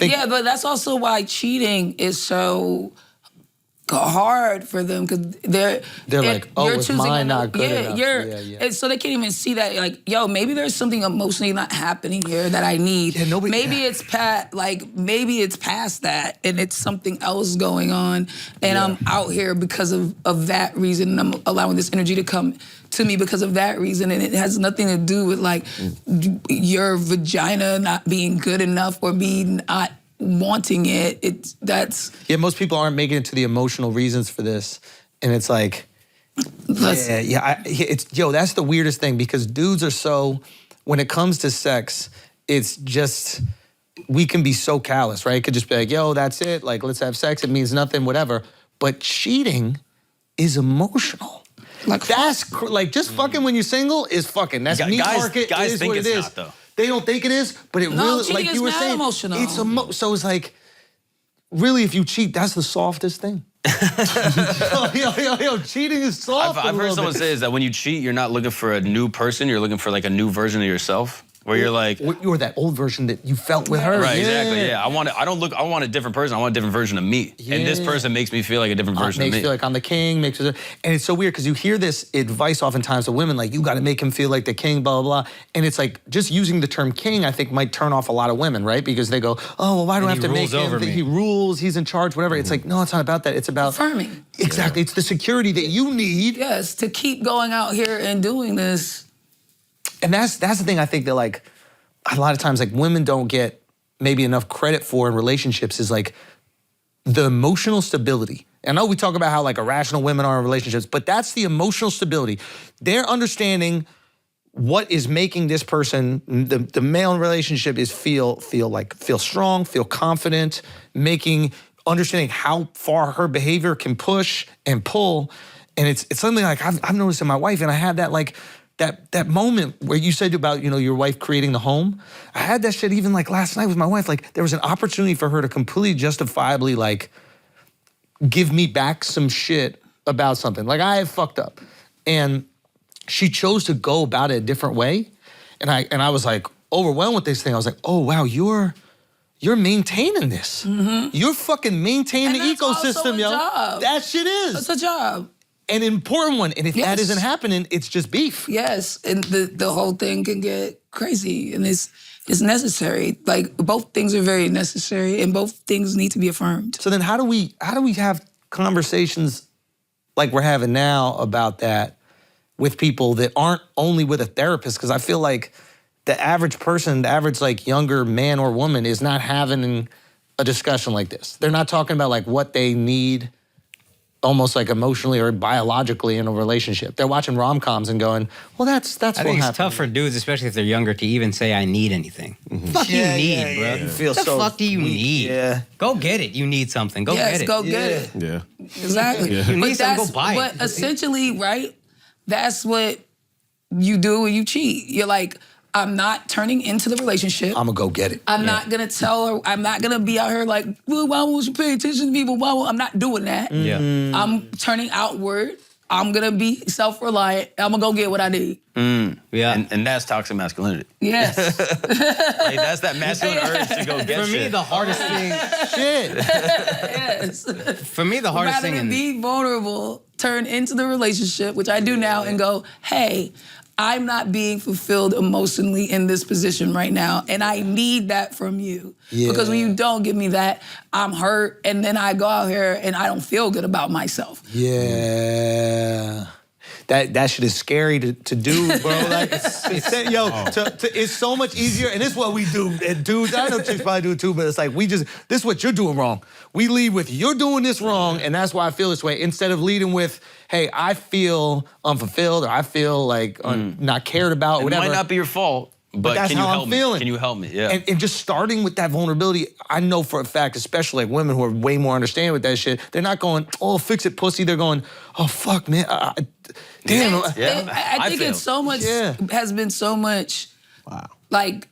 think. Yeah, but that's also why cheating is so hard for them, because they're like, oh, you're it's choosing mine another, not good enough. And so they can't even see that, like, yo, maybe there's something emotionally not happening here that I need. Yeah, maybe it's maybe it's past that and it's something else going on, and I'm out here because of that reason, and I'm allowing this energy to come to me because of that reason, and it has nothing to do with like your vagina not being good enough or me not wanting it. Most people aren't making it to the emotional reasons for this, and it's like, that's the weirdest thing, because dudes are so, when it comes to sex, it's just, we can be so callous, right? It could just be like, yo, that's it, like, let's have sex, it means nothing, whatever. But cheating is emotional. Like, that's like, just fucking when you're single is fucking. That's meat market. Guys think it's not, though. They don't think it is, but it really, like you were saying, emotional. It's so it's like, really, if you cheat, that's the softest thing. yo, cheating is soft. I've heard someone say is that when you cheat, you're not looking for a new person, you're looking for like a new version of yourself. Where you're like, you're that old version that you felt with her. Right, exactly. Yeah, I want a different person. I want a different version of me. Yeah. And this person makes me feel like a different version of me. Makes me feel like I'm the king. And it's so weird because you hear this advice oftentimes to women, like, you got to make him feel like the king, blah, blah, blah. And it's like, just using the term king, I think, might turn off a lot of women, right? Because they go, oh, well, why do I have to make him? He rules, he's in charge, whatever. It's like, no, it's not about that. It's about affirming. Exactly. It's the security that you need. Yes, to keep going out here and doing this. And that's the thing I think that, like, a lot of times, like, women don't get maybe enough credit for in relationships is like the emotional stability. I know we talk about how like irrational women are in relationships, but that's the emotional stability. They're understanding what is making this person, the male in relationship, is feel strong, feel confident, understanding how far her behavior can push and pull. And it's something like I've noticed in my wife, and I had that like, that moment where you said about, your wife creating the home. I had that shit even like last night with my wife. Like, there was an opportunity for her to completely justifiably like give me back some shit about something. Like, I had fucked up. And she chose to go about it a different way. And I was like overwhelmed with this thing. I was like, oh wow, you're maintaining this. Mm-hmm. You're fucking maintaining the ecosystem, yo. Job. That shit is. It's a job. An important one, and if that isn't happening, it's just beef. Yes, and the whole thing can get crazy, and it's necessary. Like, both things are very necessary, and both things need to be affirmed. So then, how do we have conversations like we're having now about that with people that aren't only with a therapist? Because I feel like the average person, the average like younger man or woman, is not having a discussion like this. They're not talking about like what they need, almost like emotionally or biologically in a relationship. They're watching rom-coms and going, well, that's what happened. I think it's tough for dudes, especially if they're younger, to even say, I need anything. Mm-hmm. Fuck you need, bro. You feel what the fuck do you need? Yeah. Go get it. You need something. Go get it. Go get it. Yeah. Exactly. You need something, go buy it. But essentially, right, that's what you do when you cheat. You're like, I'm not turning into the relationship. I'm gonna go get it. I'm not gonna tell her, I'm not gonna be out here like, well, why won't you pay attention to me? I'm not doing that. Yeah. I'm turning outward. I'm gonna be self-reliant. I'm gonna go get what I need. Yeah. And that's toxic masculinity. Yes. Like, that's that masculine urge to go get For me, shit. the hardest thing. Shit. Yes. For me, the hardest Rather thing than be vulnerable, turn into the relationship, which I do now, and go, hey, I'm not being fulfilled emotionally in this position right now, and I need that from you. Yeah. Because when you don't give me that, I'm hurt, and then I go out here and I don't feel good about myself. Yeah. That shit is scary to do, bro. Like, it's so much easier, and it's what we do. And dudes, I know chicks probably do it too, but it's like this is what you're doing wrong. We lead with, you're doing this wrong, and that's why I feel this way, instead of leading with, hey, I feel unfulfilled, or I feel like not cared about, or whatever. It might not be your fault, but that's can you how help I'm me? feeling. Can you help me? Yeah. And just starting with that vulnerability, I know for a fact, especially like women who are way more understanding with that shit, they're not going, oh, fix it, pussy. They're going, oh, fuck, man. Damn. I think it's so much, has been so much, like,